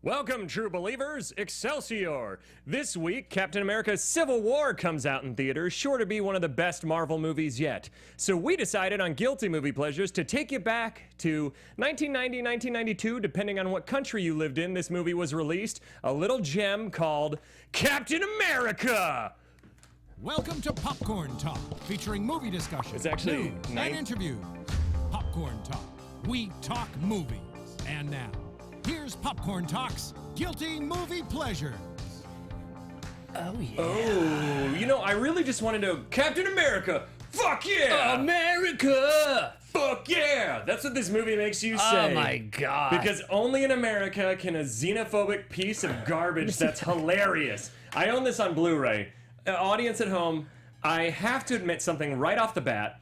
Welcome, true believers. Excelsior! This week, Captain America Civil War comes out in theaters, sure to be one of the best Marvel movies yet. So we decided on Guilty Movie Pleasures to take you back to 1990, 1992, depending on what country you lived in. This movie was released, a little gem called Captain America! Welcome to Popcorn Talk, featuring movie discussion, It's actually news, and interviews. Popcorn Talk. We talk movies. And now, here's Popcorn Talk's Guilty Movie Pleasures. Oh, yeah. Oh, you know, I really just want to know, Captain America, fuck yeah! America! Fuck yeah! That's what this movie makes you say. Oh, my God. Because only in America can a xenophobic piece of garbage that's hilarious. I own this on Blu-ray. Audience at home, I have to admit something right off the bat.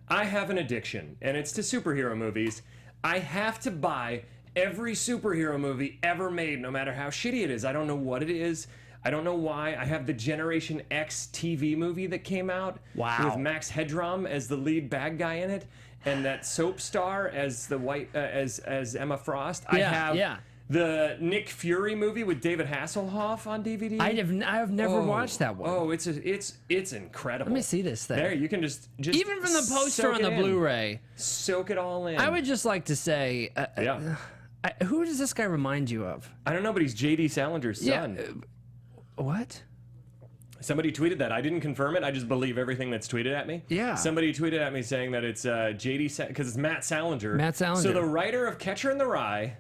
I have an addiction, and it's to superhero movies. I have to buy every superhero movie ever made, no matter how shitty it is. I don't know what it is. I don't know why. I have the Generation X TV movie that came out with Max Headroom as the lead bad guy in it, and that soap star as the white as Emma Frost. I have the Nick Fury movie with David Hasselhoff on DVD. I have never watched that one. Oh, it's incredible. Let me see this thing. There, you can just even from the poster on the Blu-ray, soak it all in. I would just like to say, who does this guy remind you of? I don't know, but he's J.D. Salinger's son. What? Somebody tweeted that. I didn't confirm it. I just believe everything that's tweeted at me. Yeah. Somebody tweeted at me saying that it's J.D. because it's Matt Salinger. Matt Salinger. So the writer of Catcher in the Rye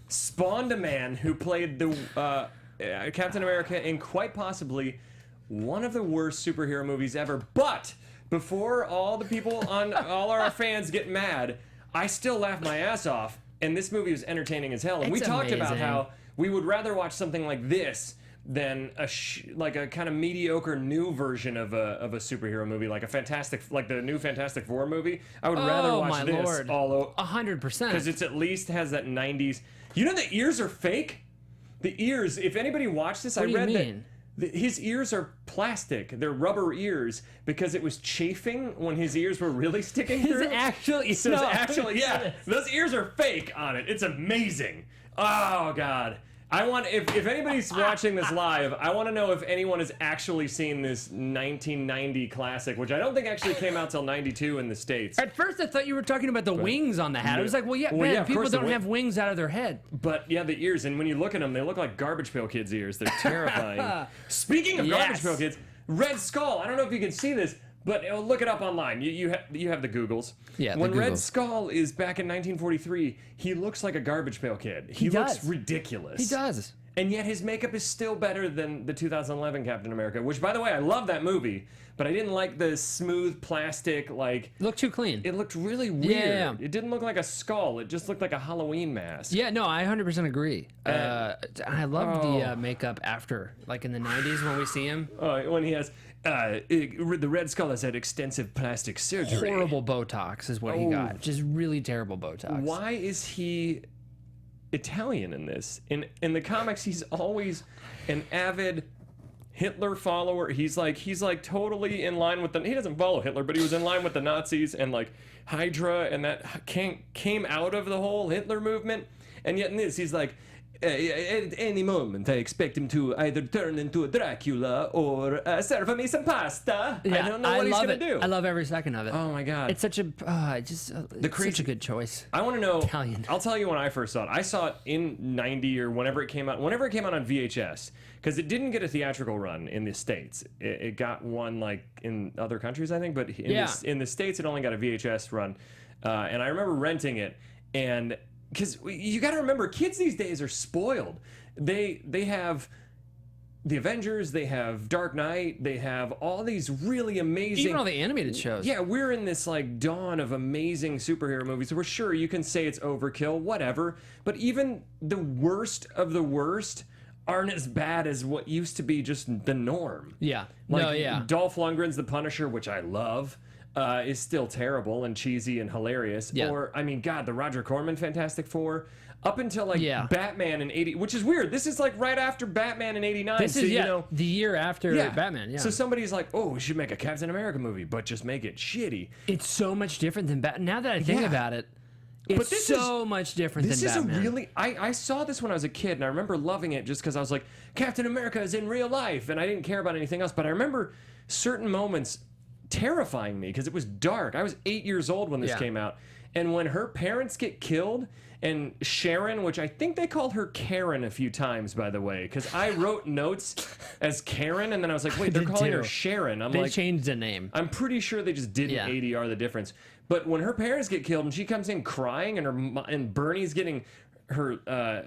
spawned a man who played the Captain America in quite possibly one of the worst superhero movies ever. But before all the people on all our fans get mad, I still laugh my ass off. And this movie was entertaining as hell. And we talked about how we would rather watch something like this than like a kind of mediocre new version of a superhero movie, like the new Fantastic Four movie. I would rather watch this all over 100%, because it's at least has that 90s. You know, the ears are fake. The ears. If anybody watched this, what do you mean? His ears are plastic. They're rubber ears because it was chafing when his ears were really sticking through. Those ears are fake on it. It's amazing. Oh God. If anybody's watching this live, I want to know if anyone has actually seen this 1990 classic, which I don't think actually came out till 92 in the States. At first, I thought you were talking about the wings on the hat. I was like, people don't have wings out of their head. But yeah, the ears, and when you look at them, they look like Garbage Pail Kids' ears. They're terrifying. Speaking of Garbage Pail Kids, Red Skull, I don't know if you can see this, but look it up online. You have the Googles. Yeah, when Red Skull is back in 1943, he looks like a Garbage Pail Kid. He looks ridiculous. He does. And yet his makeup is still better than the 2011 Captain America, which, by the way, I love that movie, but I didn't like the smooth plastic, like... It looked too clean. It looked really weird. Yeah. It didn't look like a skull. It just looked like a Halloween mask. Yeah, no, I 100% agree. I loved the makeup after, like in the 90s when we see him. When he has... the Red Skull has had extensive plastic surgery. Horrible Botox is what he got. Just really terrible Botox. Why is he Italian in this? In the comics, he's always an avid Hitler follower. He's like totally in line with he doesn't follow Hitler, but he was in line with the Nazis and like Hydra, and that came out of the whole Hitler movement. And yet in this, he's like, at any moment, I expect him to either turn into a Dracula or serve me some pasta. Yeah, I don't know what he's going to do. I love every second of it. Oh, my God. It's such a such a good choice. I want to know. Italian. I'll tell you when I first saw it. I saw it in 90 or whenever it came out on VHS, because it didn't get a theatrical run in the States. It got one like in other countries, I think, but in the States, it only got a VHS run. And I remember renting it, and... Because you got to remember, kids these days are spoiled. They have the Avengers, they have Dark Knight, they have all these really amazing... Even all the animated shows. Yeah, we're in this like dawn of amazing superhero movies. We're sure you can say it's overkill, whatever. But even the worst of the worst aren't as bad as what used to be just the norm. Yeah. Like Dolph Lundgren's The Punisher, which I love. Is still terrible and cheesy and hilarious. Yeah. Or, I mean, God, the Roger Corman Fantastic Four, up until like Batman in 80, which is weird. This is like right after Batman in 89. This is, the year after Batman, So somebody's like, oh, we should make a Captain America movie, but just make it shitty. It's so much different than Batman. Now that I think about it, It's this so much different This than is Batman. a really... I saw this when I was a kid, and I remember loving it just because I was like, Captain America is in real life, and I didn't care about anything else. But I remember certain moments terrifying me because it was dark. I was 8 years old when this came out. And when her parents get killed, and Sharon, which I think they called her Karen a few times, by the way, because I wrote notes as Karen, and then I was like, wait, they're calling her Sharon. They changed the name. I'm pretty sure they just didn't ADR the difference. But when her parents get killed and she comes in crying, and Bernie's getting her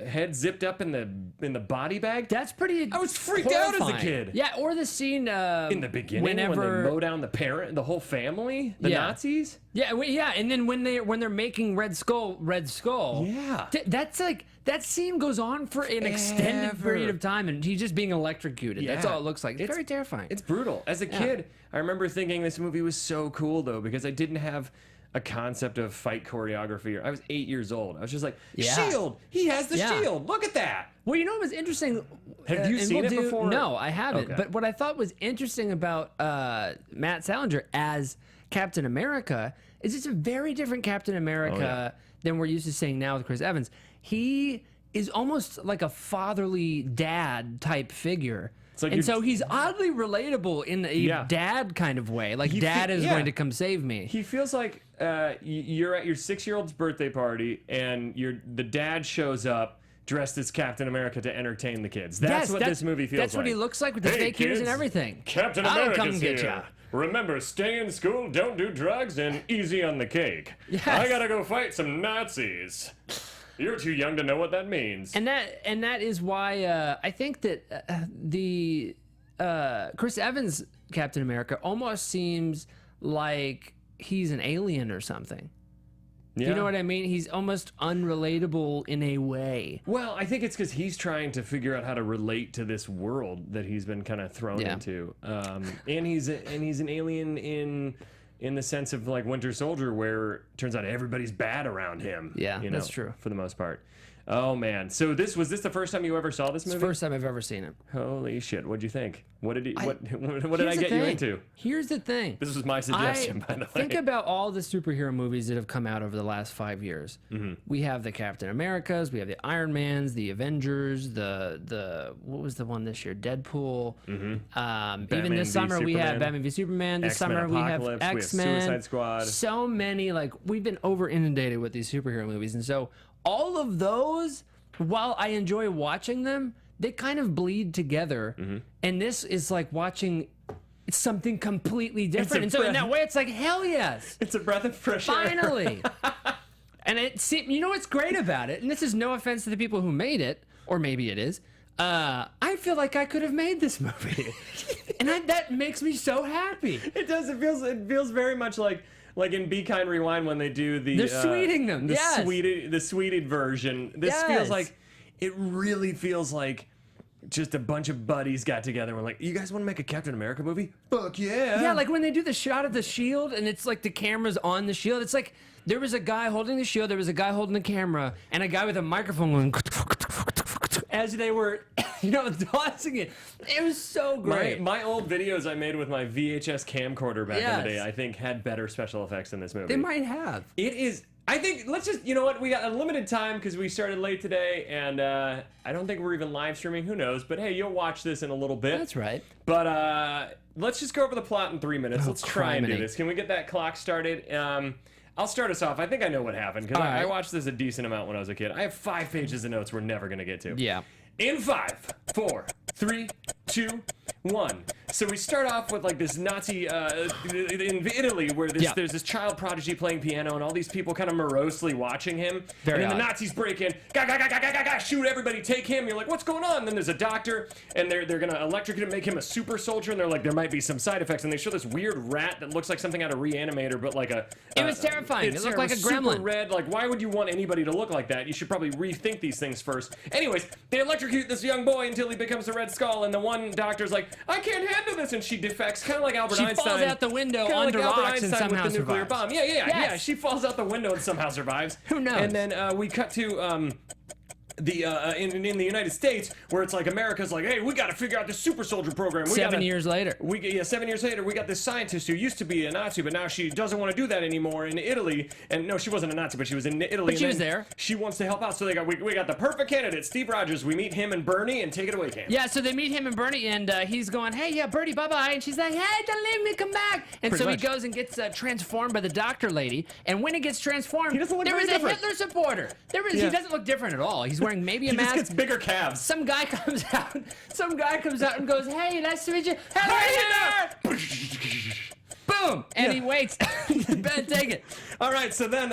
head zipped up in the body bag. That's pretty. I was freaked out as a kid. Yeah, or the scene in the beginning when they mow down the whole family, the Nazis. Yeah, and then when they're making Red Skull. Yeah, that's like that scene goes on for an extended period of time, and he's just being electrocuted. That's all it looks like. It's very terrifying. It's brutal. As a kid, I remember thinking this movie was so cool though because I didn't have a concept of fight choreography. I was 8 years old. I was just like, shield! He has the shield! Look at that! Well, you know what was interesting? Have you seen it before? No, I haven't. But what I thought was interesting about Matt Salinger as Captain America is it's a very different Captain America than we're used to seeing now with Chris Evans. He is almost like a fatherly dad type figure. And so he's oddly relatable in a dad kind of way. Like, dad is going to come save me. He feels like you're at your 6-year-old's birthday party, and the dad shows up dressed as Captain America to entertain the kids. That's what this movie feels like. That's what he looks like with the fake ears and everything. Captain America's here. Remember, stay in school, don't do drugs, and easy on the cake. Yes. I gotta go fight some Nazis. You're too young to know what that means. And that is why I think that the Chris Evans Captain America almost seems like he's an alien or something. Yeah. You know what I mean? He's almost unrelatable in a way. Well, I think it's because he's trying to figure out how to relate to this world that he's been kind of thrown into. And he's an alien in the sense of like Winter Soldier, where it turns out everybody's bad around him. Yeah, that's true. For the most part. Oh, man. So was this the first time you ever saw this movie? It's the first time I've ever seen it. Holy shit. What'd you think? What did I get you into? Here's the thing. This was my suggestion, by the way. Think about all the superhero movies that have come out over the last 5 years. Mm-hmm. We have the Captain Americas, we have the Iron Mans, the Avengers, the what was the one this year? Deadpool. Mm-hmm. Even this summer we have Batman v Superman. This summer we have X-Men. Suicide Squad. So many, like, we've been over inundated with these superhero movies, and so all of those, while I enjoy watching them, they kind of bleed together. Mm-hmm. And this is like watching something completely different. And so in that way, it's like, hell yes. It's a breath of fresh air. Finally. And you know what's great about it? And this is no offense to the people who made it, or maybe it is. I feel like I could have made this movie. And that makes me so happy. It does. It feels very much like in Be Kind Rewind when they do they're sweeting them. The sweeted version. This feels like, it really feels like just a bunch of buddies got together and were like, you guys want to make a Captain America movie? Fuck yeah. Yeah, like when they do the shot of the shield and it's like the camera's on the shield. It's like there was a guy holding the shield, there was a guy holding the camera, and a guy with a microphone going as they were, tossing it. It was so great. My old videos I made with my VHS camcorder back in the day, I think, had better special effects than this movie. They might have. It is. I think, let's just, you know what, we got a limited time because we started late today, and I don't think we're even live streaming, who knows, but hey, you'll watch this in a little bit. That's right. But let's just go over the plot in 3 minutes. Let's try and do this. Can we get that clock started? I'll start us off. I think I know what happened because I watched this a decent amount when I was a kid. I have 5 pages of notes we're never going to get to. Yeah. In 5, 4, 3, 2, 1. So we start off with like this Nazi in Italy where there's this child prodigy playing piano and all these people kind of morosely watching him. And then the Nazis break in, shoot everybody, take him. You're like, what's going on? And then there's a doctor and they're gonna electrocute him, make him a super soldier, and they're like, there might be some side effects. And they show this weird rat that looks like something out of Reanimator, but like it was terrifying. It looked like a gremlin. Super red. Like, why would you want anybody to look like that? You should probably rethink these things first. Anyways, they electrocute this young boy until he becomes a Red Skull, and the one doctor's like, I can't handle this, and she defects, kind of like Albert Einstein. She falls out the window onto rocks and somehow with the nuclear survives. bomb. Yeah. She falls out the window and somehow survives. Who knows? And then we cut to in the United States, where it's like America's like, hey, we got to figure out the super soldier program. 7 years later. 7 years later, we got this scientist who used to be a Nazi, but now she doesn't want to do that anymore in Italy. And no, she wasn't a Nazi, but she was in Italy. But she was there. She wants to help out, so we got the perfect candidate, Steve Rogers. We meet him and Bernie, and take it away, Cam. Yeah, so they meet him and Bernie, and he's going, hey, yeah, Bernie, bye-bye. And she's like, hey, don't leave me, come back. And Pretty so much. he goes and gets transformed by the doctor lady. And when he gets transformed, He doesn't look there very is a different. Hitler supporter. He doesn't look different at all. He's wearing maybe a He mask. just gets bigger calves. Some guy comes out. And goes, "Hey, nice to meet you." Hey, boom, and he waits. Ben, take it. All right, so then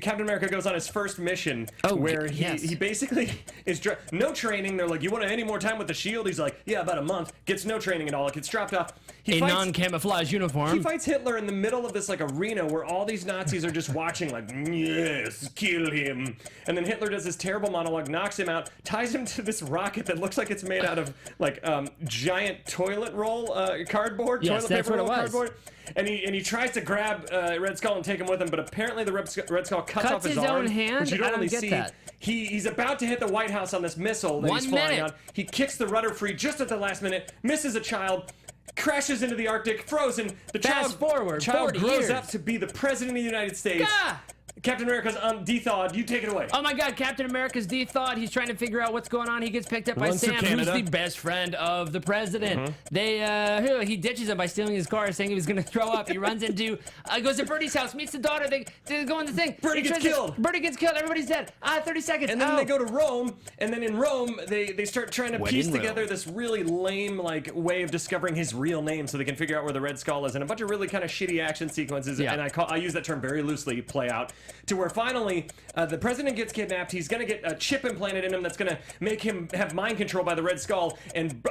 Captain America goes on his first mission, where he basically is no training. They're like, "You want any more time with the shield?" He's like, "Yeah, about a month." Gets no training at all. Gets dropped off. A non-camouflage uniform. He fights Hitler in the middle of this like arena where all these Nazis are just watching, like, yes, kill him. And then Hitler does this terrible monologue, knocks him out, ties him to this rocket that looks like it's made out of like giant toilet roll cardboard. Yes, toilet that's paper what it roll was. cardboard. And he tries to grab Red Skull and take him with him, but apparently the Red Skull cuts off his his arm, own hand? which you don't I don't really get see. that. He's about to hit the White House on this missile that he's 1 flying minute. on. He kicks the rudder free just at the last minute, misses a child, crashes into the Arctic, frozen. The Fast forward, child 40 grows years. up to be the president of the United States. Gah! Captain America's de-thawed. You take it away. Oh my God, Captain America's de-thawed. He's trying to figure out what's going on. He gets picked up by Runs through Sam, who's Canada. the best friend of the president. He ditches him by stealing his car, saying he was going to throw up. He runs into, goes to Bertie's house, meets the daughter. They go in the thing. Bertie gets killed. Bertie gets killed. Everybody's dead. 30 seconds. And then they go to Rome, and then in Rome, they start trying to When piece in together Rome. this really lame, like, way of discovering his real name so they can figure out where the Red Skull is, and a bunch of really kind of shitty action sequences, Yeah. and I use that term very loosely, play out, to where finally the president gets kidnapped. He's going to get a chip implanted in him that's going to make him have mind control by the Red Skull, and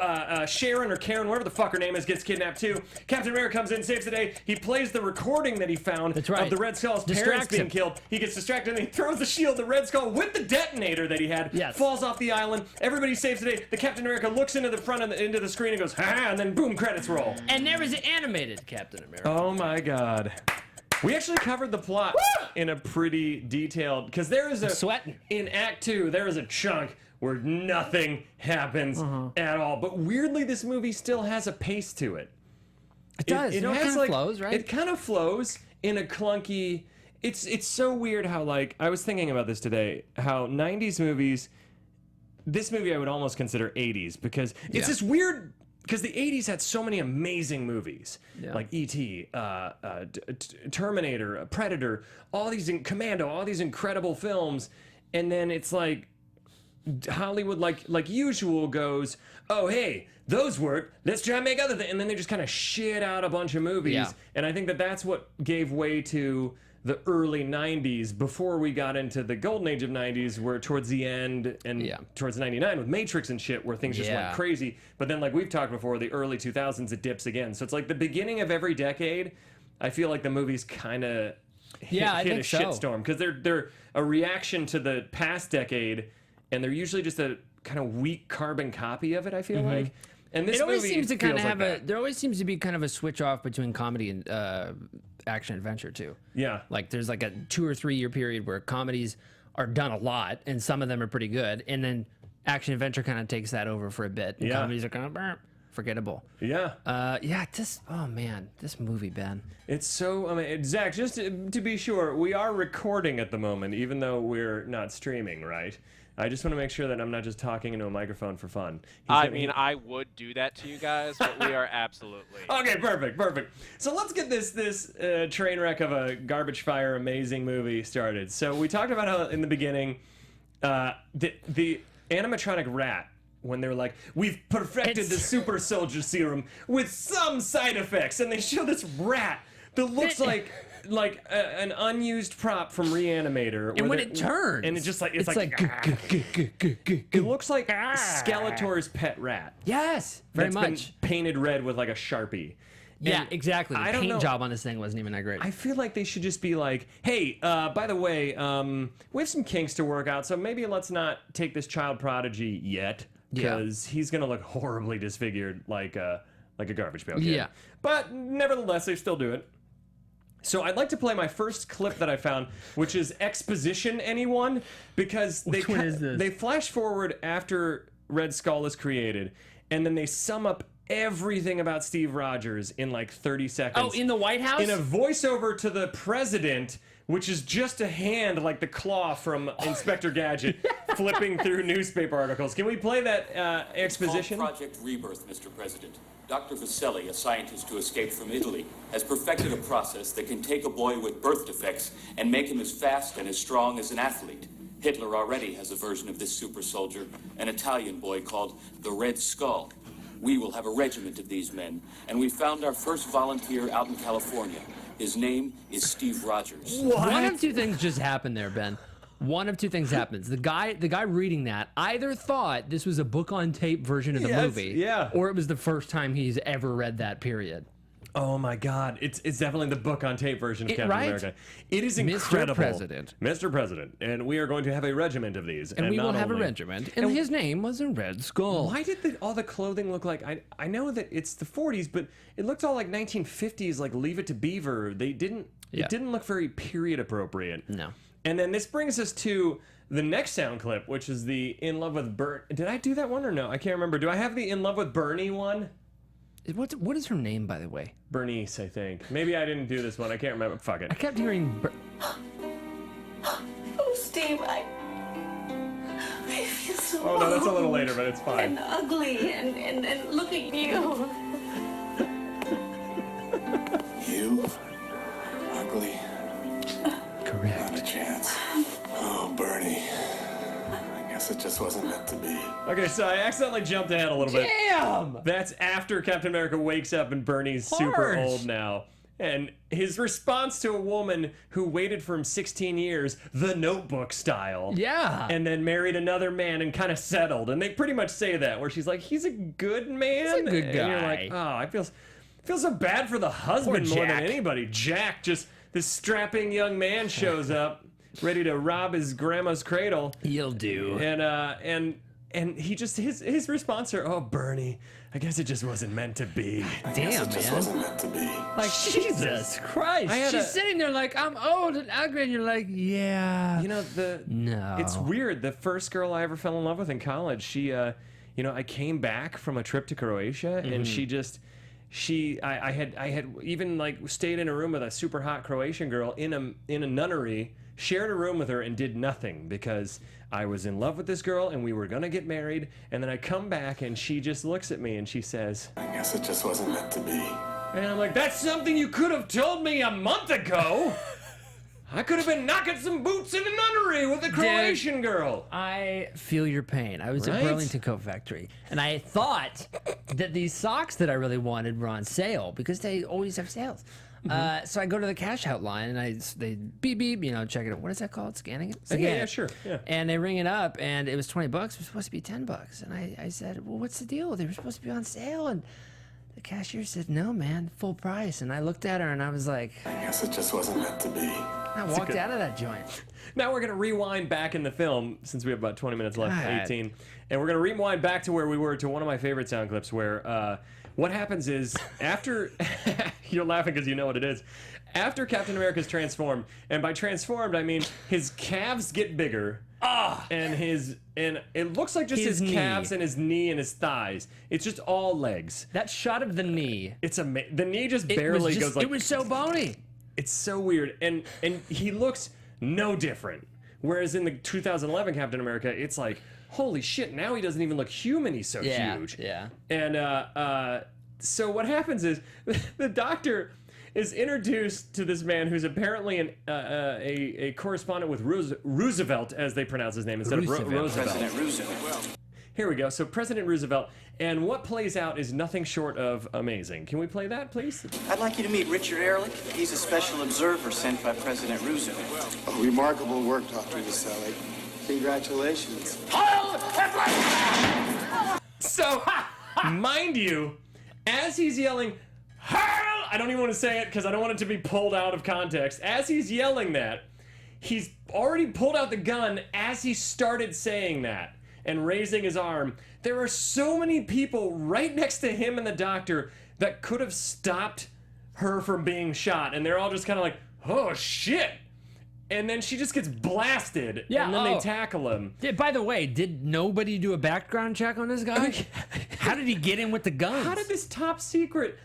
Sharon or Karen, whatever the fuck her name is, gets kidnapped too. Captain America comes in, saves the day. He plays the recording that he found That's right. of the Red Skull's parents Distracts being him. killed. He gets distracted and he throws the shield. The Red Skull with the detonator that he had Yes. falls off the island. Everybody saves the day. The Captain America looks into the front of into the screen and goes, ha, and then boom, credits roll. And there was an animated Captain America. Oh my God. We actually covered the plot in a pretty detailed, because there is sweating. in Act 2, there is a chunk where nothing happens at all. But weirdly, this movie still has a pace to it. It does. It You know, it has, kinda like, flows, right? It kind of flows in a clunky. It's so weird how, like, I was thinking about this today, how 90s movies, this movie I would almost consider 80s, because it's this weird, because the 80s had so many amazing movies, like E.T., Terminator, Predator, all these, Commando, all these incredible films, and then it's like, Hollywood, like usual, goes, oh, hey, those work, let's try and make other things, and then they just kind of shit out a bunch of movies, Yeah. and I think that's what gave way to the early 90s before we got into the golden age of 90s, where towards the end and towards 99 with Matrix and shit, where things just went crazy. But then, like we've talked before, the early 2000s, it dips again. So it's like the beginning of every decade, I feel like the movies kind of hit I a think so. shitstorm, because they're a reaction to the past decade, and they're usually just a kind of weak carbon copy of it, I feel like. And this It always movie seems to kind of feels have like there always seems to be kind of a switch off between comedy and action adventure too. Yeah. Like there's like a 2 or 3 year period where comedies are done a lot and some of them are pretty good, and then action adventure kind of takes that over for a bit. And comedies are kind of forgettable. Yeah. This movie, Ben. It's so, I mean, Zach, just to be sure, we are recording at the moment, even though we're not streaming, right? I just want to make sure that I'm not just talking into a microphone for fun. I would do that to you guys, but we are absolutely. Okay, perfect. So let's get this train wreck of a garbage fire amazing movie started. So we talked about how in the beginning, the animatronic rat, when they're like, we've perfected the super soldier serum with some side effects, and they show this rat that looks like an unused prop from Reanimator. And when it turns, and it's just like it looks like Skeletor's pet rat. Yes, very That's much. been painted red with like a Sharpie. Yeah, And exactly. The I don't paint know. job on this thing wasn't even that great. I feel like they should just be like, hey, by the way, we have some kinks to work out, so maybe let's not take this child prodigy yet, because he's gonna look horribly disfigured like a garbage pail kid. Yeah. But nevertheless, they still do it. So I'd like to play my first clip that I found, which is Exposition, anyone? Because Which one is this? they flash forward after Red Skull is created, and then they sum up everything about Steve Rogers in like 30 seconds. Oh, in the White House? In a voiceover to the president, which is just a hand like the claw from Inspector Gadget flipping through newspaper articles. Can we play that exposition? Project Rebirth, Mr. President. Dr. Vaselli, a scientist who escaped from Italy, has perfected a process that can take a boy with birth defects and make him as fast and as strong as an athlete. Hitler already has a version of this super soldier, an Italian boy called the Red Skull. We will have a regiment of these men, and we found our first volunteer out in California. His name is Steve Rogers. One of two things just happened there, Ben. One of two things happens. The guy reading that either thought this was a book on tape version of the movie, yeah, or it was the first time he's ever read that. Period. Oh my God! It's definitely the book on tape version of Captain right? America. It is incredible, Mr. President, and we are going to have a regiment of these, and we will not have only- a regiment. And his name was a Red Skull. Why did all the clothing look like? I know that it's the 40s, but it looked all like 1950s, like Leave It to Beaver. They didn't. Yeah. It didn't look very period appropriate. No. And then this brings us to the next sound clip, which is the In Love with Bernie. Did I do that one or no? I can't remember. Do I have the In Love with Bernie one? What is her name, by the way? Bernice, I think. Maybe I didn't do this one. I can't remember. Fuck it. I kept hearing. Oh, Steve, I feel so Oh no, that's a little later, but it's fine. and ugly, and look at you. You? Ugly? Correct. Not a chance. Oh, Bernie. I guess it just wasn't meant to be. Okay, so I accidentally jumped ahead a little bit. Damn! That's after Captain America wakes up and Bernie's super Harsh. old now. And his response to a woman who waited for him 16 years, the Notebook style. Yeah. And then married another man and kind of settled. And they pretty much say that, where she's like, he's a good man. He's a good And you're guy. like, oh, I feel so bad for the husband Poor more than Jack. anybody. Jack, just this strapping young man shows up, ready to rob his grandma's cradle. You'll do. And he just his response are, oh, Bernie, I guess it just wasn't meant to be. Damn, It just man. wasn't meant to be. Like, Jesus Christ. I had She's a- sitting there like, I'm old and ugly, and you're like, yeah. You know, No. it's weird. The first girl I ever fell in love with in college, she, I came back from a trip to Croatia, and I had even like stayed in a room with a super hot Croatian girl in a nunnery, shared a room with her, and did nothing because I was in love with this girl and we were gonna get married. And then I come back and she just looks at me and she says, I guess it just wasn't meant to be. and I'm like, that's something you could have told me a month ago. I could have been knocking some boots in a nunnery with a Croatian girl. I feel your pain. I was Right? at Burlington Coat Factory, and I thought that these socks that I really wanted were on sale because they always have sales. So I go to the cash out line, and they beep beep, check it out. What is that called? Scanning it? Yeah, sure. Yeah. And they ring it up, and it was $20. It was supposed to be $10. And I said, well, what's the deal? They were supposed to be on sale, and the cashier said, no, man, full price. And I looked at her, and I was like, I guess it just wasn't meant to be. I walked out of that joint. Now we're going to rewind back in the film, since we have about 20 minutes left, All right. 18. And we're going to rewind back to where we were, to one of my favorite sound clips, where what happens is, after... You're laughing because you know what it is. After Captain America's transformed, and by transformed, I mean his calves get bigger, and it looks like just His his knee. calves and his knee and his thighs. It's just all legs. That shot of the knee. It's the knee just It barely was, goes like... it was so bony. It's so weird, and he looks no different. Whereas in the 2011 Captain America, it's like, holy shit! Now he doesn't even look human. He's so huge. Yeah. And so what happens is the Doctor is introduced to this man who's apparently a correspondent with Roosevelt, as they pronounce his name instead of Roosevelt. President Roosevelt. Here we go. So President Roosevelt, and what plays out is nothing short of amazing. Can we play that, please? I'd like you to meet Richard Ehrlich. He's a special observer sent by President Roosevelt. Remarkable work, Dr. Vaselli. Congratulations. So, mind you, as he's yelling, Harl! I don't even want to say it because I don't want it to be pulled out of context. As he's yelling that, he's already pulled out the gun as he started saying that and raising his arm. There are so many people right next to him and the Doctor that could have stopped her from being shot, and they're all just kind of like, oh shit. And then she just gets blasted, Yeah, and then they tackle him. Yeah, by the way, did nobody do a background check on this guy? How did he get in with the guns? How did this top secret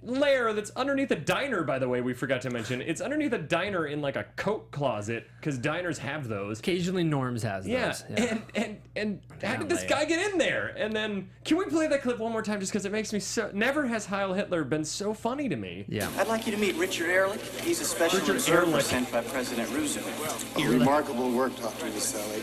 lair that's underneath a diner, by the way, we forgot to mention, it's underneath a diner in like a coat closet, because diners have those. Occasionally Norms has those. Yeah, and how did this guy get in there? And then, can we play that clip one more time just because it makes me so... Never has Heil Hitler been so funny to me. Yeah. I'd like you to meet Richard Ehrlich. He's a special Richard observer Ehrlich. sent by President Roosevelt. Remarkable work, Dr. Vasselli.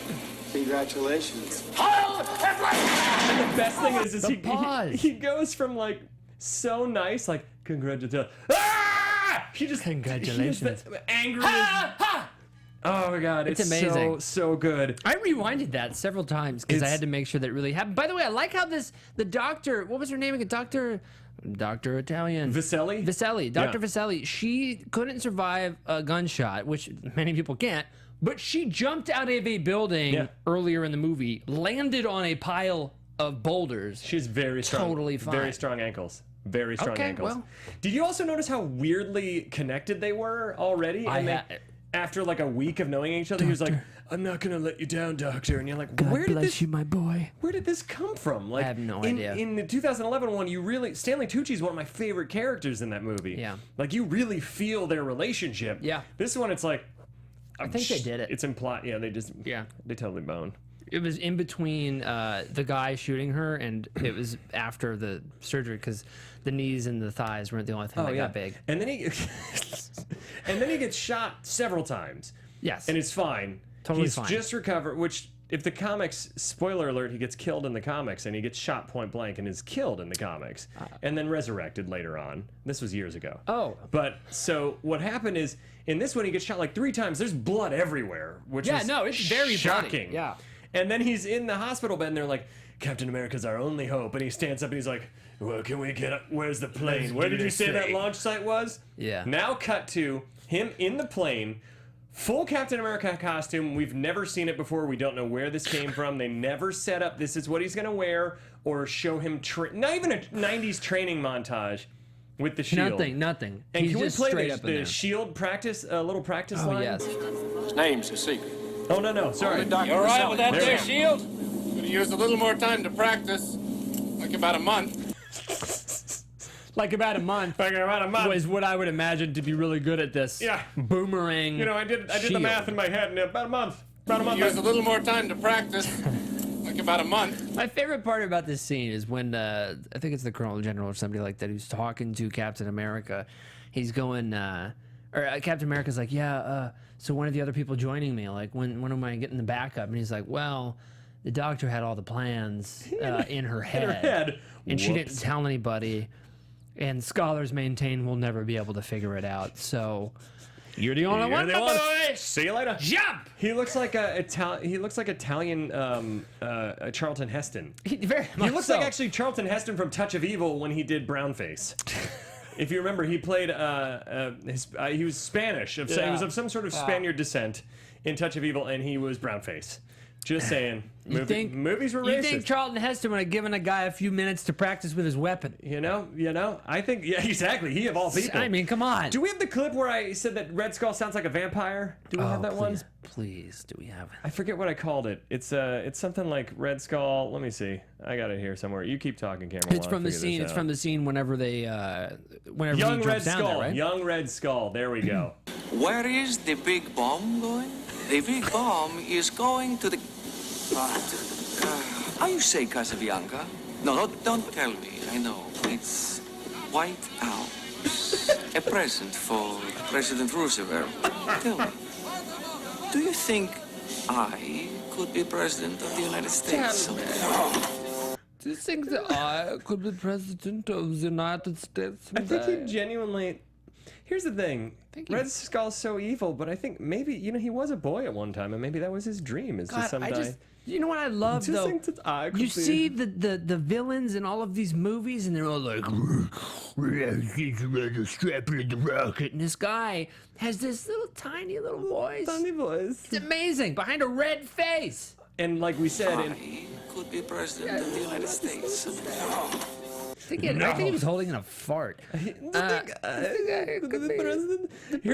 Congratulations. And the best thing is pause. he goes from like so nice, like congratulations. Ah! He just Congratulations. Angry. Oh my god, it's amazing. so good. I rewinded that several times because I had to make sure that it really happened. By the way, I like how the doctor, what was her name again? Dr. Italian. Vasselli? Vasselli. Dr. Yeah. Vasselli. She couldn't survive a gunshot, which many people can't, but she jumped out of a building earlier in the movie, landed on a pile of boulders. She's very strong. Totally fine. Very strong ankles. Very strong Okay, ankles. well. Did you also notice how weirdly connected they were already? And after like a week of knowing each other, he was like, "I'm not gonna let you down, Doctor." And you're like, God "Where did bless this? you, my boy. Where did this come from?" Like, I have no in, idea. In the 2011 one, Stanley Tucci's one of my favorite characters in that movie. Yeah. Like you really feel their relationship. Yeah. This one, it's like, I think they did it. It's implied. Yeah, they totally bone. It was in between the guy shooting her, and it was after the surgery because the knees and the thighs weren't the only thing that got big. And then he, and then he gets shot several times. Yes. And it's fine. Totally He's fine. just recovered. Which, if the comics, spoiler alert, he gets killed in the comics, and he gets shot point blank and is killed in the comics, and then resurrected later on. This was years ago. Oh. But so what happened is in this one he gets shot like 3 times. There's blood everywhere, which Yeah, is no, it's very bloody. shocking. Yeah. And then he's in the hospital bed, and they're like, "Captain America's our only hope." And he stands up and he's like, "Well, can we get up? Where's the plane? Where did you say that launch site was?" Yeah. Now cut to him in the plane, full Captain America costume. We've never seen it before. We don't know where this came from. They never set up this is what he's gonna wear or show him. Not even a '90s training montage with the shield. Nothing. And He's can we just play straight the, up in the there. shield practice? A little practice Oh line. yes. His name's a secret. Oh no, sorry. Dr. You all right with that There there we shield? Could use a little more time to practice. Like about a month. Like about a month. Like about a month. Was what I would imagine to be really good at this. Yeah. Boomerang. You know, I did the shield. math in my head in about a month. Use a little more time to practice. Like about a month. My favorite part about this scene is when I think it's the Colonel General or somebody like that who's talking to Captain America. He's going, Captain America's like, "Yeah, so when are the other people joining me? Like, when am I getting the backup?" And he's like, "Well, the doctor had all the plans in her head, and she didn't Whoops. tell anybody. And scholars maintain we'll never be able to figure it out. So you're the only one. You're the one. boy. See you later. Jump!" He looks like Italian Charlton Heston. He He looks like actually Charlton Heston from Touch of Evil when he did Brownface. If you remember, he played he was Spanish. He was of some sort of Spaniard descent in Touch of Evil, and he was Brownface. Just saying. Movies were racist. You think Charlton Heston would have given a guy a few minutes to practice with his weapon? You know. I think exactly. He of all people. I mean, come on. Do we have the clip where I said that Red Skull sounds like a vampire? Do we have that one? Please, do we have it? I forget what I called it. It's something like Red Skull. Let me see. I got it here somewhere. You keep talking, Cameron. It's from the scene. It's from the scene whenever they whenever Young he Red jumps down Skull. there, right? Young Red Skull. There we go. Where is the big bomb going? The big bomb is going to the... How you say Casabianca? No, don't tell me. I know. It's White House. A present for President Roosevelt. Tell me, do you think I could be president of the United States someday? Do you think that I could be president of the United States? I think he genuinely. Here's the thing. Red Skull's so evil, but I think maybe he was a boy at one time, and maybe that was his dream. Is to someday. You know what I love Just though? think that I could You be- see the villains in all of these movies, and they're all like, "Strap in the rocket," and this guy has this little tiny little voice. Tiny voice. It's amazing behind a red face. And like we said, I could be president of the United States someday. I think he was holding in a fart. Here's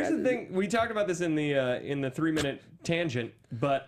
the thing. We talked about this in the 3-minute tangent, but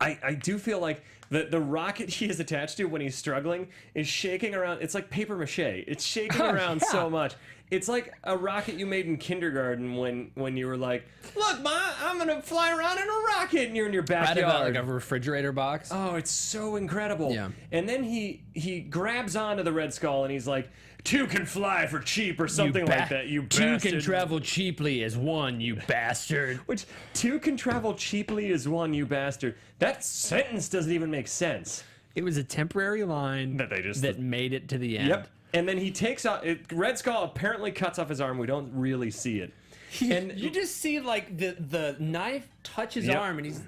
I do feel like the rocket he is attached to when he's struggling is shaking around. It's like paper mache. It's shaking around so much. It's like a rocket you made in kindergarten when you were like, "Look, Ma, I'm gonna fly around in a rocket," and you're in your backyard. Out of like a refrigerator box. Oh, it's so incredible. Yeah. And then he grabs onto the Red Skull and he's like, "Two can fly for cheap," or something like that. You Two bastard. can travel cheaply as one, you bastard. Which, two can travel cheaply as one, you bastard. That sentence doesn't even make sense. It was a temporary line that made it to the end. Yep. And then he takes out Red Skull apparently cuts off his arm. We don't really see it. And You just see like the knife touch his arm and he's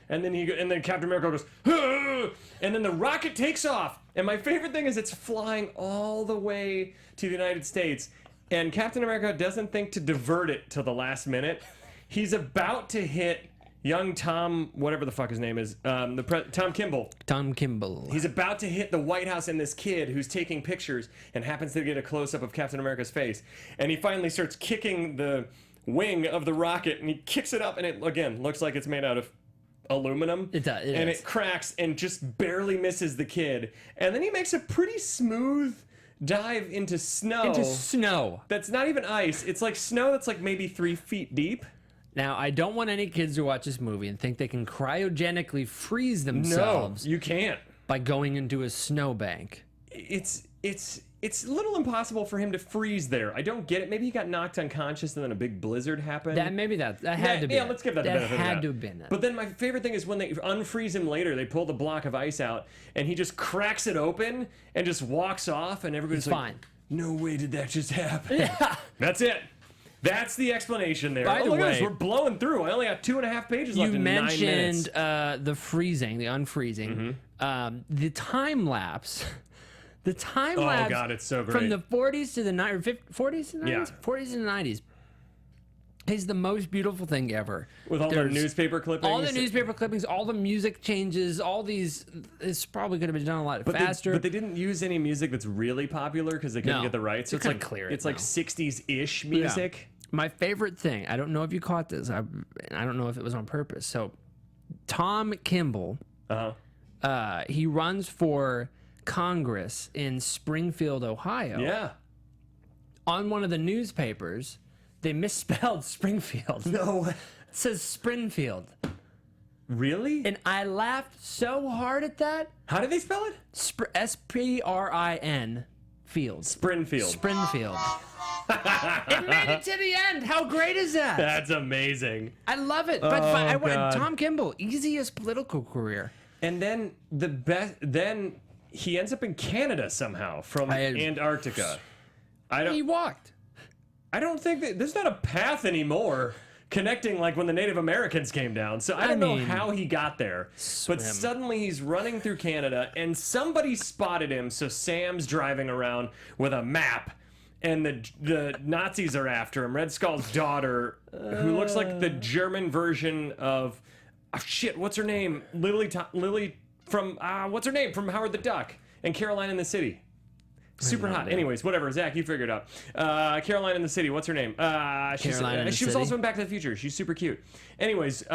and then Captain America goes, "Huh!" And then the rocket takes off. And my favorite thing is it's flying all the way to the United States, and Captain America doesn't think to divert it till the last minute. He's about to hit young Tom, whatever the fuck his name is, Tom Kimball. Tom Kimball. He's about to hit the White House and this kid who's taking pictures and happens to get a close-up of Captain America's face. And he finally starts kicking the wing of the rocket, and he kicks it up, and it, again, looks like it's made out of aluminum. It does. And it cracks and just barely misses the kid. And then he makes a pretty smooth dive into snow. Into snow. That's not even ice. It's like snow that's like maybe 3 feet deep. Now, I don't want any kids to watch this movie and think they can cryogenically freeze themselves No, you can't. by going into a snowbank. It's a little impossible for him to freeze there. I don't get it. Maybe he got knocked unconscious and then a big blizzard happened. That had to be. Yeah, let's give that the benefit of that. Had to have been it. But then my favorite thing is when they unfreeze him later, they pull the block of ice out and he just cracks it open and just walks off, and everybody's like, fine. "No way did that just happen." Yeah. That's it. That's the explanation there. By the look at way, this. We're blowing through. I only got 2.5 pages left You in 9 mentioned minutes. the freezing, the unfreezing, the time lapse. The time lapse. Oh God, it's so great. From the 40s to the 40s to the 90s? Yeah. 40s to the 90s. Is the most beautiful thing ever. With all the newspaper clippings. All the newspaper clippings, all the music changes, all these. This probably could have been done a lot faster. But they didn't use any music that's really popular because they couldn't get the rights. So They it's like couldn't clear it, it's like no. 60s-ish music. Yeah. My favorite thing, I don't know if you caught this. I don't know if it was on purpose. So, Tom Kimball, he runs for Congress in Springfield, Ohio. Yeah. On one of the newspapers, they misspelled Springfield. No. It says Springfield. Really? And I laughed so hard at that. How did they spell it? S-P-R-I-N Field. Springfield. Springfield. It made it to the end. How great is that? That's amazing. I love it. But I wanted God. Tom Kimball, easiest political career. And then then he ends up in Canada somehow from Antarctica. He walked. I don't think that there's not a path anymore connecting like when the Native Americans came down. So I don't know how he got there. But suddenly he's running through Canada and somebody spotted him. So Sam's driving around with a map. And the Nazis are after him. Red Skull's daughter, who looks like the German version of, what's her name? Lily from what's her name from Howard the Duck and Caroline in the City. Super hot. Anyways, whatever. Zach, you figured it out. Caroline in the City. What's her name? She was also in Back to the Future. She's super cute. Anyways,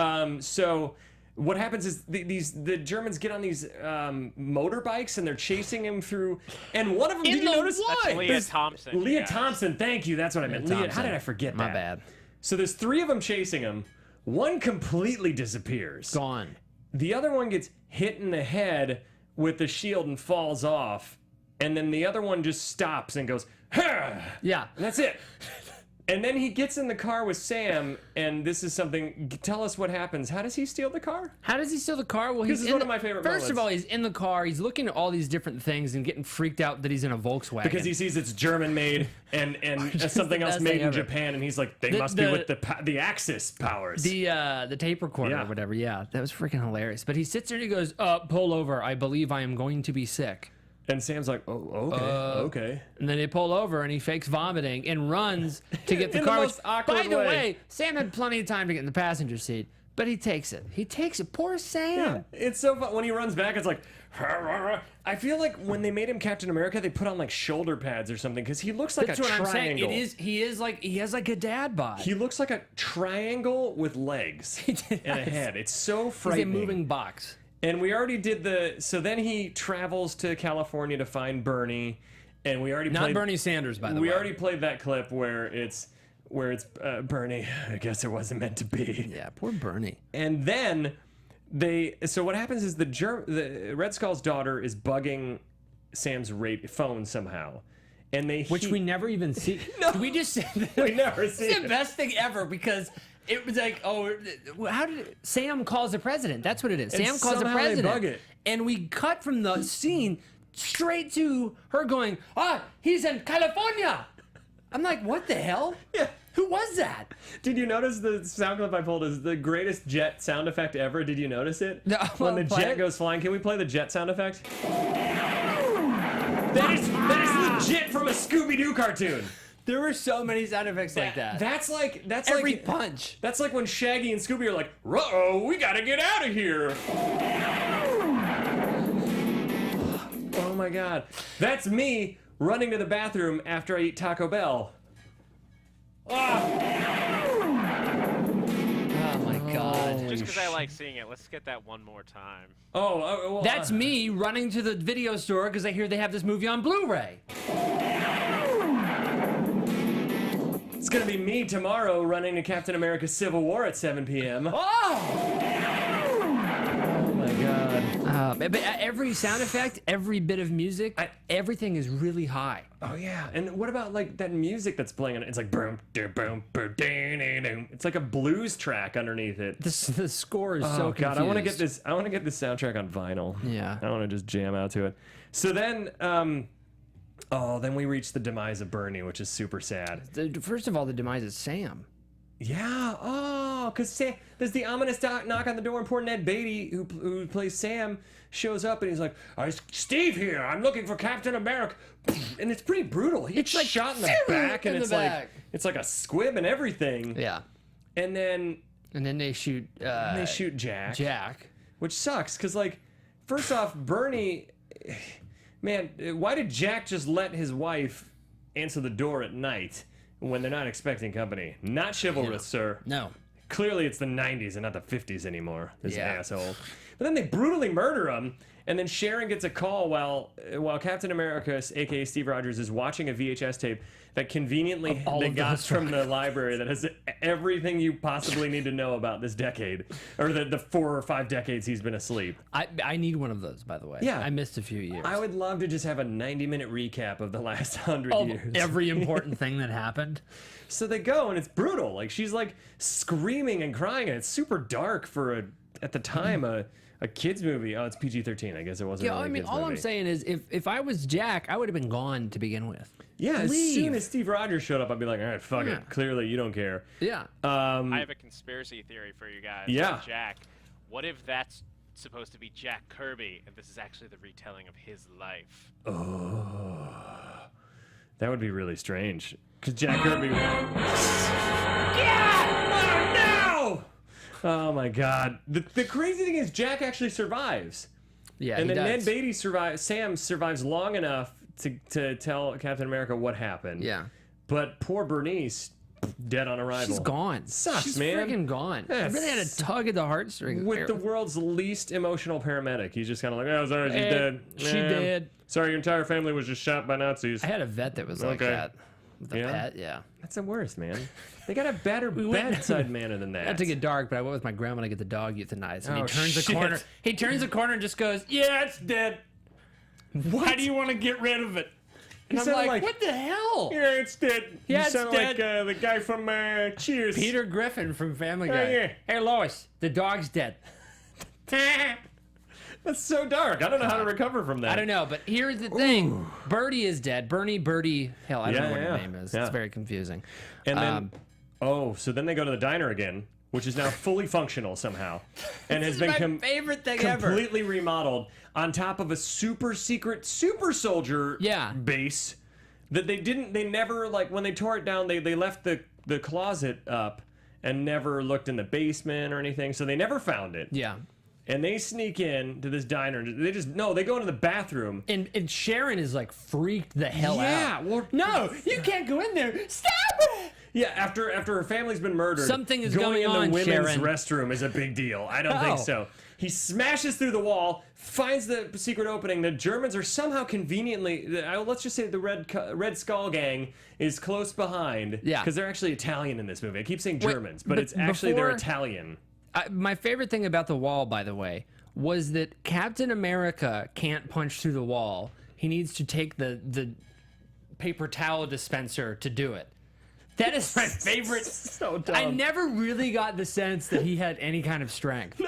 so what happens is the Germans get on these motorbikes and they're chasing him through. And one of them, did you notice? That's Leah Thompson. Leah Thompson. Thank you. That's what I meant. Leah, how did I forget that? My bad. So there's 3 of them chasing him. One completely disappears. Gone. The other one gets hit in the head with the shield and falls off. And then the other one just stops and goes, "Huh!" Yeah. And that's it. And then he gets in the car with Sam, and this is something. Tell us what happens. How does he steal the car? How does he steal the car? Well, This is one of my favorite First of moments. all, he's in the car. He's looking at all these different things and getting freaked out that he's in a Volkswagen. Because he sees it's German made and something else best made thing in ever. Japan, and he's like, they must be with the Axis powers. the tape recorder Yeah. or whatever. Yeah, that was freaking hilarious. But he sits there and he goes, "Pull over. I believe I am going to be sick." And Sam's like, "Oh, okay." And then they pull over and he fakes vomiting and runs to get the In the car. most awkward By the way. way, Sam had plenty of time to get in the passenger seat. But he takes it. He takes it. Poor Sam. It's so fun when he runs back. It's like, I feel like when they made him Captain America, they put on like shoulder pads or something because he looks like That's a what triangle. I'm saying. He has like a dad bod. He looks like a triangle with legs and a head. It's so He's a frightening. moving box. And we already did so then he travels to California to find Bernie, and we already Not played, Bernie Sanders, by the way. We already played that clip where it's Bernie. I guess it wasn't meant to be. Yeah, poor Bernie. And then so what happens is the Red Skull's daughter is bugging Sam's phone somehow, and Which we never even see. No. Did we just say that? we never see It's the it. best thing ever because it was like, how did Sam calls the president? That's what it is. And Sam calls the somehow they president. bug it. And we cut from the scene straight to her going, he's in California. I'm like, what the hell? Yeah. Who was that? Did you notice the sound clip I pulled is the greatest jet sound effect ever? Did you notice it? No, when the play jet it. goes flying, can we play the jet sound effect? That is legit from a Scooby-Doo cartoon. There were so many sound effects like that. That's Every like punch. That's like when Shaggy and Scooby are like, "Uh-oh, we gotta get out of here." Oh my god. That's me running to the bathroom after I eat Taco Bell. Oh my god. Just because I like seeing it, let's get that one more time. Well, That's me running to the video store because I hear they have this movie on Blu-ray. It's gonna be me tomorrow running to Captain America Civil War at 7 p.m. Oh my god. but every sound effect, every bit of music, everything is really high. Oh yeah, and what about like that music that's playing on it? It's like boom, boom, boom, boom, boom. It's like a blues track underneath it. The score is so Oh confused. god, I want to get this. I want to get this soundtrack on vinyl. Yeah. I want to just jam out to it. So then, then we reach the demise of Bernie, which is super sad. First of all, the demise of Sam. Yeah. Because there's the ominous knock on the door, and poor Ned Beatty, who plays Sam, shows up, and he's like, Steve here. I'm looking for Captain America. And it's pretty brutal. He gets like shot in the back, and it's back. like a squib and everything. Yeah. And then they shoot. they shoot Jack. Jack. Which sucks, because, like, first off, Bernie, man, why did Jack just let his wife answer the door at night when they're not expecting company? Not chivalrous, sir. No. Clearly it's the 90s and not the 50s anymore, this Yeah. asshole. But then they brutally murder him, and then Sharon gets a call while Captain America, aka Steve Rogers, is watching a VHS tape that conveniently they got from the library that has everything you possibly need to know about this decade, or the 4 or 5 decades he's been asleep. I need one of those, by the way. Yeah. I missed a few years. I would love to just have a 90-minute recap of the last 100 Of years. every important thing that happened. So they go, and it's brutal. Like, she's like screaming and crying, and it's super dark for at the time a kids movie. Oh, it's PG-13. I guess it wasn't. Yeah, really I a mean, kids all movie. I'm saying is, if I was Jack, I would have been gone to begin with. Yeah, as Leave. soon as Steve Rogers showed up, I'd be like, all right, fuck Yeah. it. Clearly, you don't care. Yeah. I have a conspiracy theory for you guys. Yeah. on Jack. What if that's supposed to be Jack Kirby, and this is actually the retelling of his life? That would be really strange. Because Jack Kirby. Yeah! Oh, no! Oh, my God. The crazy thing is, Jack actually survives. Yeah, And he then does. Ned Beatty Sam survives long enough to tell Captain America what happened. Yeah. But poor Bernice, dead on arrival. She's gone. Sucks, She's man. freaking gone. Yeah, He really had a tug at the heartstrings. With the world's least emotional paramedic. He's just kind of like, oh, sorry, she's dead. She Nah. dead. Sorry, your entire family was just shot by Nazis. I had a vet that was like Okay. that. With a Yeah? pet, yeah. That's the worst, man. They got a better went- bedside manner than that. Not to get dark, but I went with my grandma to get the dog euthanized, and Oh, he turns the shit. corner. He turns the corner and just goes, "Yeah, it's dead. Why do you want to get rid of it?" And I'm sounded like, like- "What the hell?" Yeah, it's dead. Yeah, you it's sound dead. like the guy from Cheers. Peter Griffin from Family Guy. yeah. Hey, Lois, the dog's dead. That's so dark. I don't know how to recover from that. I don't know, but here's the thing: Birdie is dead. Birdie. Hell, I don't know what Yeah, her name is. yeah. It's very confusing. And then, so then they go to the diner again, which is now fully functional somehow, and has This is been my favorite thing ever. completely remodeled on top of a super secret super soldier Yeah. base that they never, like, when they tore it down, they left the closet up, and never looked in the basement or anything, so they never found it. Yeah. And they sneak in to this diner. They go into the bathroom. And Sharon is like freaked the hell out. Yeah, well, No, you can't go in there. Stop it! Yeah, after her family's been murdered, Something is going going on, in the women's Sharon. restroom is a big deal. I don't think so. He smashes through the wall, finds the secret opening. The Germans are somehow conveniently, let's just say the Red Skull Gang is close behind. Yeah. Because they're actually Italian in this movie. I keep saying Wait, Germans, but but it's actually they're before- Italian. My favorite thing about the wall, by the way, was that Captain America can't punch through the wall. He needs to take the paper towel dispenser to do it. That is my favorite. So dumb. I never really got the sense that he had any kind of strength.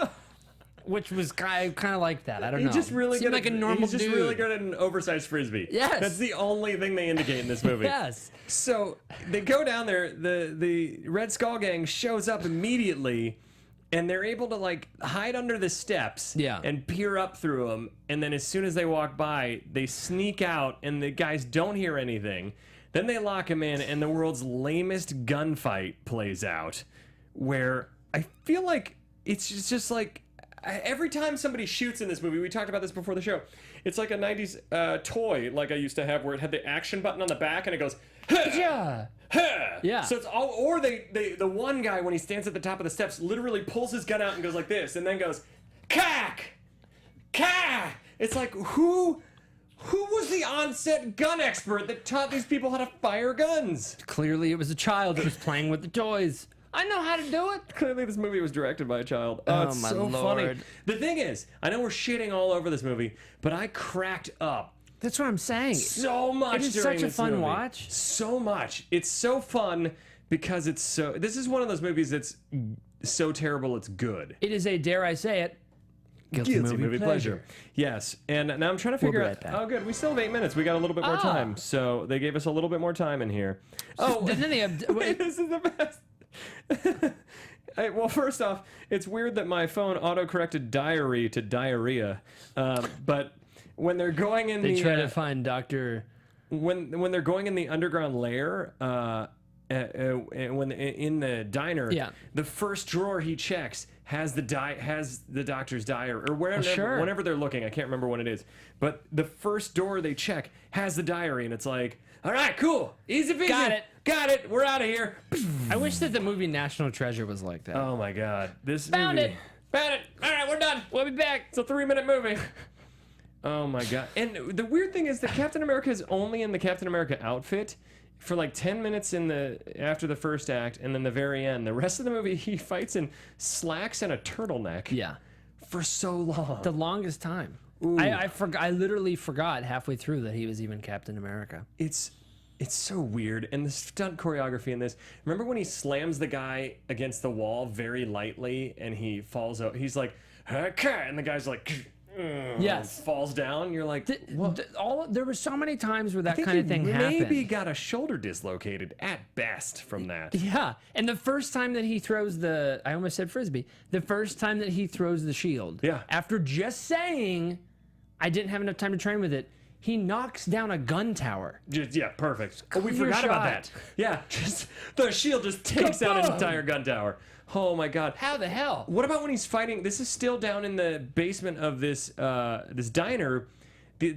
Which was kind of like that. I don't know. He's just really Seemed good like at, a normal he's just dude. really good at an oversized frisbee. Yes. That's the only thing they indicate in this movie. Yes. So they go down there. The Red Skull Gang shows up immediately, and they're able to like hide under the steps. Yeah. And peer up through them. And then as soon as they walk by, they sneak out, and the guys don't hear anything. Then they lock him in, and the world's lamest gunfight plays out, where I feel like it's just like every time somebody shoots in this movie, we talked about this before the show, it's like a 90s toy like I used to have where it had the action button on the back and it goes, Yeah. Yeah. So it's all, or the one guy when he stands at the top of the steps literally pulls his gun out and goes like this and then goes, cack! Cack! It's like, who was the onset gun expert that taught these people how to fire guns? Clearly, it was a child that was playing with the toys. I know how to do it. Clearly, this movie was directed by a child. Oh, It's my so funny. Lord. The thing is, I know we're shitting all over this movie, but I cracked up That's what I'm saying. so much It is during such a this fun movie. watch. So much. It's so fun because it's so. This is one of those movies that's so terrible it's good. It is a, dare I say it, guilty movie pleasure. Yes, and now I'm trying to figure right out. back. Oh, good. We still have 8 minutes. We got a little bit more time, so they gave us a little bit more time in here. Oh, Didn't they have, wait, this is the best. Well, first off, it's weird that my phone auto-corrected diary to diarrhea, but when they're going in they the try to find Dr. when they're going in the underground lair, when in the diner, Yeah. the first drawer he checks has the doctor's diary, or wherever sure. whenever they're looking. I can't remember what it is, but the first door they check has the diary, and it's like, all right, cool, easy peasy, got it, we're out of here. I wish that the movie National Treasure was like that. Oh my god, this Found movie. it. Found it. All right, we're done. We'll be back. It's a 3-minute movie. Oh my god. And the weird thing is that Captain America is only in the Captain America outfit for like 10 minutes after the first act, and then the very end. The rest of the movie, he fights in slacks and a turtleneck. Yeah. For so long. The longest time. I literally forgot halfway through that he was even Captain America. It's so weird. And the stunt choreography in this. Remember when he slams the guy against the wall very lightly and he falls out? He's like, okay, and the guy's like, Yes. falls down. You're like, There were so many times where that I think kind of he thing maybe happened. got a shoulder dislocated at best from that. Yeah, and the first time that he throws I almost said frisbee. The first time that he throws the shield. Yeah. After just saying, I didn't have enough time to train with it, he knocks down a gun tower. Yeah, perfect. Oh, we Clear forgot about shot. that. Yeah, just the shield just takes out an Kaboom! entire gun tower. Oh my god. How the hell? What about when he's fighting? This is still down in the basement of this diner.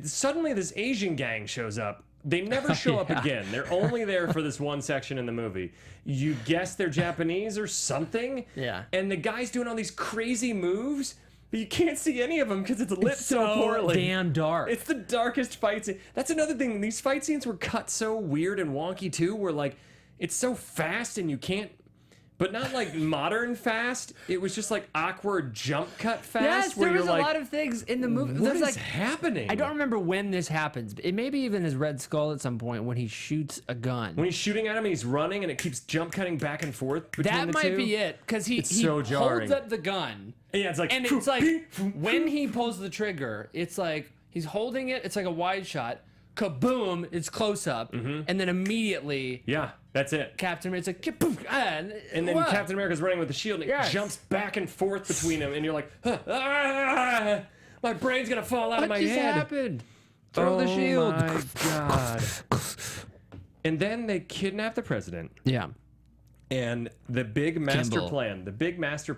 Suddenly, this Asian gang shows up. They never show up again. They're only there for this one section in the movie. You guess they're Japanese or something. Yeah. And the guy's doing all these crazy moves, but you can't see any of them because it's lit so poorly. Damn dark. It's the darkest fight scene. That's another thing. These fight scenes were cut so weird and wonky too, where like it's so fast and you can't. But not like modern fast. It was just like awkward jump cut fast. Yes, where there was you're a like, lot of things in the movie. What There's is like happening? I don't remember when this happens. But it may be even as Red Skull at some point when he shoots a gun. When he's shooting at him and he's running and it keeps jump cutting back and forth between That the might two. be it, because he so jarring. holds up the gun. Yeah, it's like, And it's like when he pulls the trigger, it's like he's holding it. It's like a wide shot. Kaboom! It's close up, and then immediately, Yeah, that's it. Captain America's like, kaboom, And then what? Captain America's running with the shield and it Yes. jumps back and forth between them and you're like, my brain's gonna fall out of What my just head. happened? Throw the shield. Oh my god. And then they kidnap the president. Yeah. And the big master Kimball.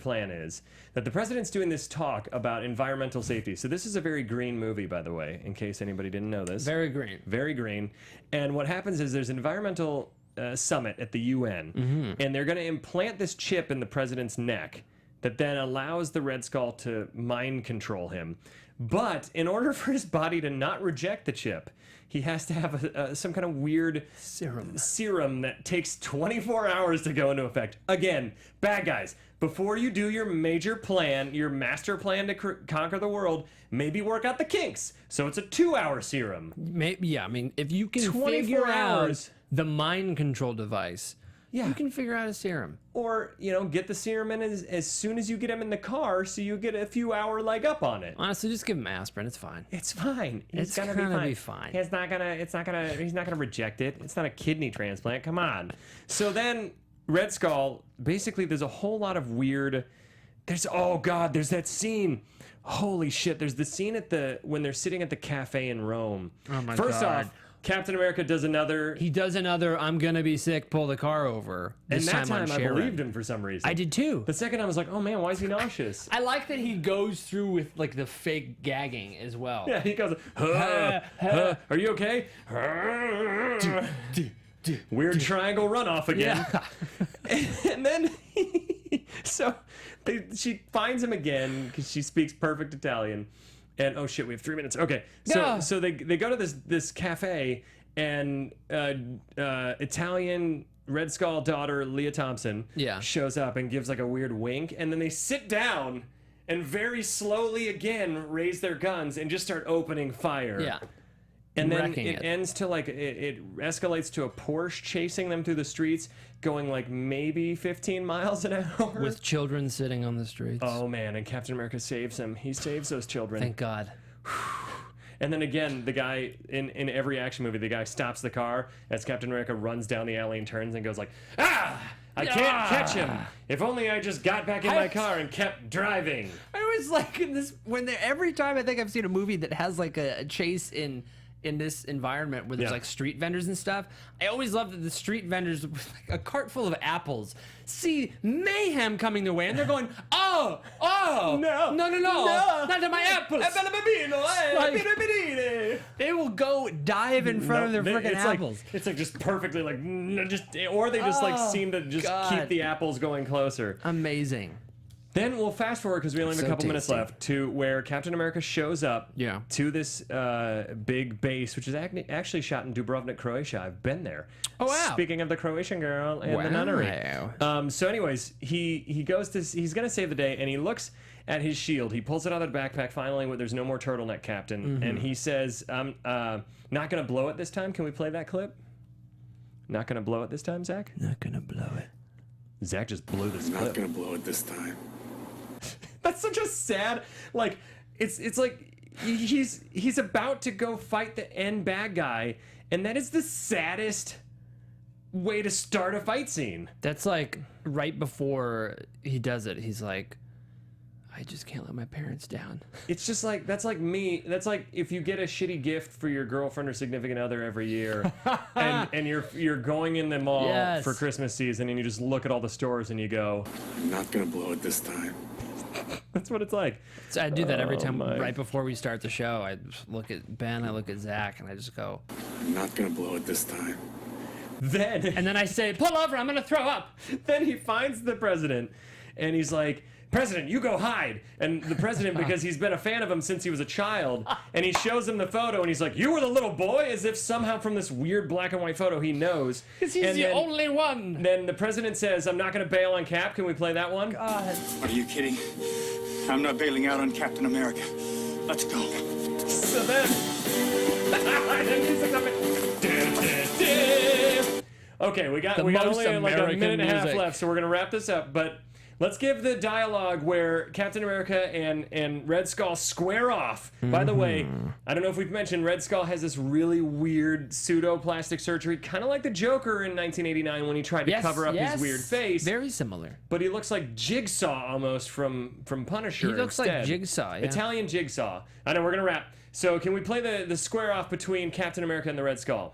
plan is that the president's doing this talk about environmental safety. So this is a very green movie, by the way, in case anybody didn't know this. Very green. Very green. And what happens is there's an environmental summit at the UN, and they're going to implant this chip in the president's neck that then allows the Red Skull to mind control him. But in order for his body to not reject the chip, he has to have some kind of weird serum that takes 24 hours to go into effect. Again, bad guys, before you do your major plan, your master plan to conquer the world, maybe work out the kinks. So it's a 2-hour serum. Maybe, yeah, I mean, if you can 24 figure hours. out the mind control device, Yeah. you can figure out a serum. Or, get the serum in as soon as you get him in the car so you get a few hour leg up on it. Honestly, just give him aspirin. It's fine. It's fine. It's gonna gonna be fine. He's not gonna reject it. It's not a kidney transplant. Come on. So then Red Skull, basically there's a whole lot of weird, there's that scene. Holy shit, there's the scene when they're sitting at the cafe in Rome. Oh my First God. off, Captain America does another, He does another I'm gonna be sick, pull the car over. and This that time on time I Sharon. believed him for some reason. I did too. The second I was like, oh man, why is he nauseous? I like that he goes through with like the fake gagging as well. Yeah, he goes, are you okay? Weird triangle runoff again. Yeah. And then, she finds him again because she speaks perfect Italian. And oh shit, we have 3 minutes. Okay, so they go to this cafe, and Italian Red Skull daughter Leah Thompson shows up and gives like a weird wink, and then they sit down and very slowly again raise their guns and just start opening fire. Yeah. And then Wrecking it it. ends to like it escalates to a Porsche chasing them through the streets, going like maybe 15 miles an hour. With children sitting on the streets. Oh man, and Captain America saves him. He saves those children. Thank God. And then again, the guy in every action movie, the guy stops the car as Captain America runs down the alley and turns and goes like, "Ah! I can't catch him. If only I just got back in my car and kept driving." I was like in this every time I think I've seen a movie that has like a chase in this environment where there's like street vendors and stuff. I always love that the street vendors with like a cart full of apples see mayhem coming their way and they're going, no, not to my apples. Like, they will go dive in front of their freaking apples. It's like just perfectly like or they just like seem to just keep the apples going closer. Amazing. Then we'll fast forward because we only have a So couple minutes tasty. left to where Captain America shows up to this big base, which is actually shot in Dubrovnik, Croatia. I've been there. Oh, wow. Speaking of the Croatian girl and the nunnery. So anyways, he's going to save the day, and he looks at his shield. He pulls it out of the backpack finally when there's no more turtleneck, Captain. And he says, I'm not going to blow it this time. Can we play that clip? Not going to blow it this time, Zach? Not gonna blow it. Zach just blew this I'm not clip. gonna blow it this time. That's such a sad, like, it's like he's about to go fight the end bad guy, and that is the saddest way to start a fight scene. That's like right before he does it. He's like, I just can't let my parents down. It's just like, that's like me. That's like if you get a shitty gift for your girlfriend or significant other every year, and you're going in the mall for Christmas season, and you just look at all the stores and you go, I'm not gonna blow it this time. That's what it's like. So I do that every time right before we start the show. I just look at Ben, I look at Zach, and I just go, I'm not gonna blow it this time. and then I say, pull over, I'm gonna throw up. Then he finds the president, and he's like, President, you go hide. And the president, because he's been a fan of him since he was a child, and he shows him the photo, and he's like, you were the little boy? As if somehow from this weird black and white photo he knows. Because he's the only one. Then the president says, I'm not going to bail on Cap. Can we play that one? God. Are you kidding? I'm not bailing out on Captain America. Let's go. So then... Okay, we got only like a minute and a half left, so we're going to wrap this up, but... Let's give the dialogue where Captain America and Red Skull square off. By the way, I don't know if we've mentioned, Red Skull has this really weird pseudo-plastic surgery, kind of like the Joker in 1989 when he tried to cover up his weird face. Very similar. But he looks like Jigsaw almost from Punisher. He looks instead. like Jigsaw, yeah. Italian Jigsaw. I know, we're going to wrap. So can we play the square off between Captain America and the Red Skull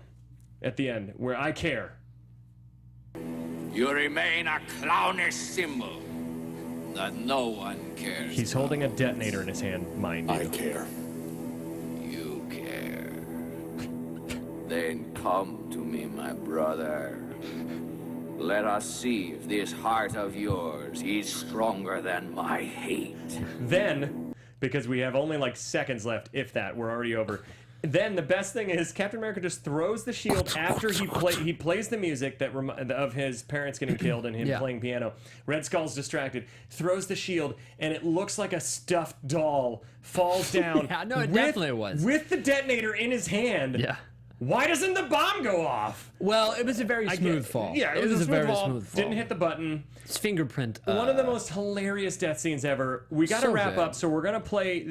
at the end, where I care? You remain a clownish symbol that no one cares. He's holding a detonator in his hand, mind you. I care. You care. Then come to me, my brother. Let us see if this heart of yours is stronger than my hate. Then, because we have only like seconds left, if that, we're already over. Then the best thing is Captain America just throws the shield after he plays the music that of his parents getting killed and him playing piano. Red Skull's distracted, throws the shield, and it looks like a stuffed doll falls down. Yeah, no, it definitely was. With the detonator in his hand. Yeah. Why doesn't the bomb go off? Well, it was a very smooth fall. Yeah, it was a very fall. smooth fall. Didn't hit the button. It's fingerprint. One of the most hilarious death scenes ever. We got to So wrap good. up, so we're gonna play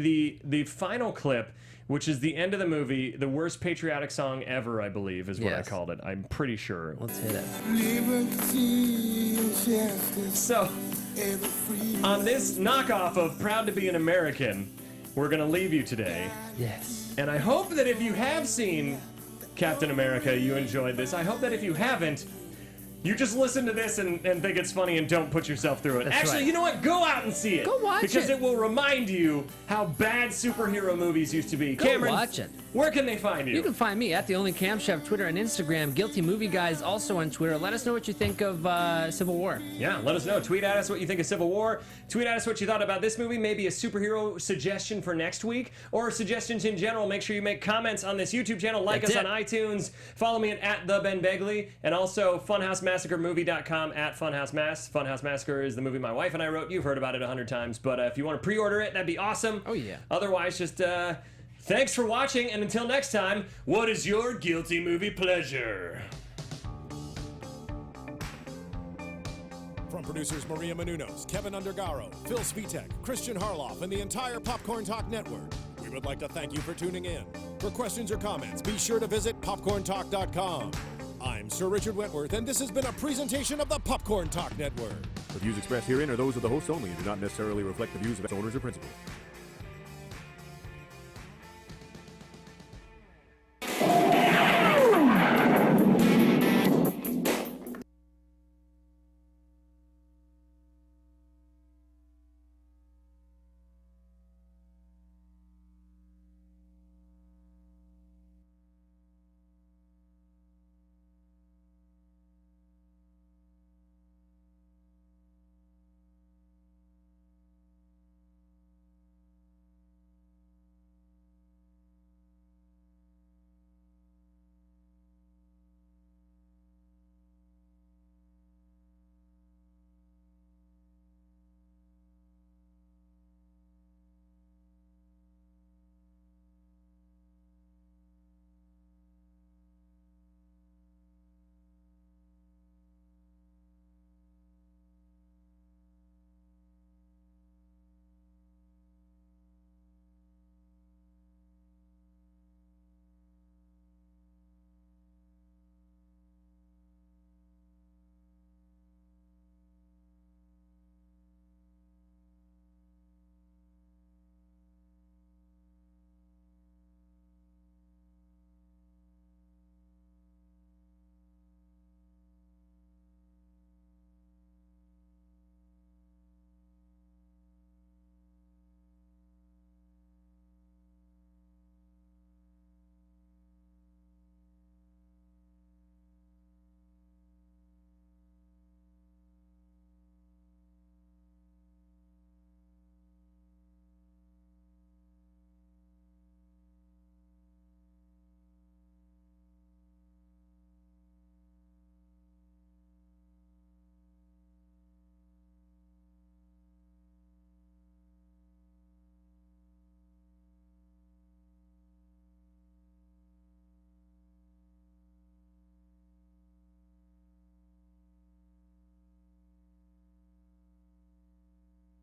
the final clip, which is the end of the movie, the worst patriotic song ever, I believe, is what I Yes. called it. I'm pretty sure. Let's hit it. So, on this knockoff of Proud to be an American, we're gonna leave you today. Yes. And I hope that if you have seen Captain America, you enjoyed this. I hope that if you haven't, you just listen to this and think it's funny and don't put yourself through it. That's Actually, right. you know what? Go out and see it. Go watch because it. it will remind you how bad superhero movies used to be. Go Cameron, watch it. Where can they find you? You can find me at The Only Cam Chef, Twitter and Instagram. Guilty Movie Guys also on Twitter. Let us know what you think of Civil War. Yeah, let us know. Tweet at us what you think of Civil War. Tweet at us what you thought about this movie. Maybe a superhero suggestion for next week or suggestions in general. Make sure you make comments on this YouTube channel. Like That's us it. on iTunes. Follow me at the Ben Begley and also funhousemassacremovie.com at funhousemass. Funhouse Massacre is the movie my wife and I wrote. You've heard about it 100 times, but if you want to pre-order it, that'd be awesome. Oh, yeah. Otherwise, just thanks for watching, and until next time, what is your guilty movie pleasure? From producers Maria Menounos, Kevin Undergaro, Phil Svitek, Kristian Harloff, and the entire Popcorn Talk Network, we would like to thank you for tuning in. For questions or comments, be sure to visit popcorntalk.com. I'm Sir Richard Wentworth, and this has been a presentation of the Popcorn Talk Network. The views expressed herein are those of the hosts only and do not necessarily reflect the views of its owners or principals.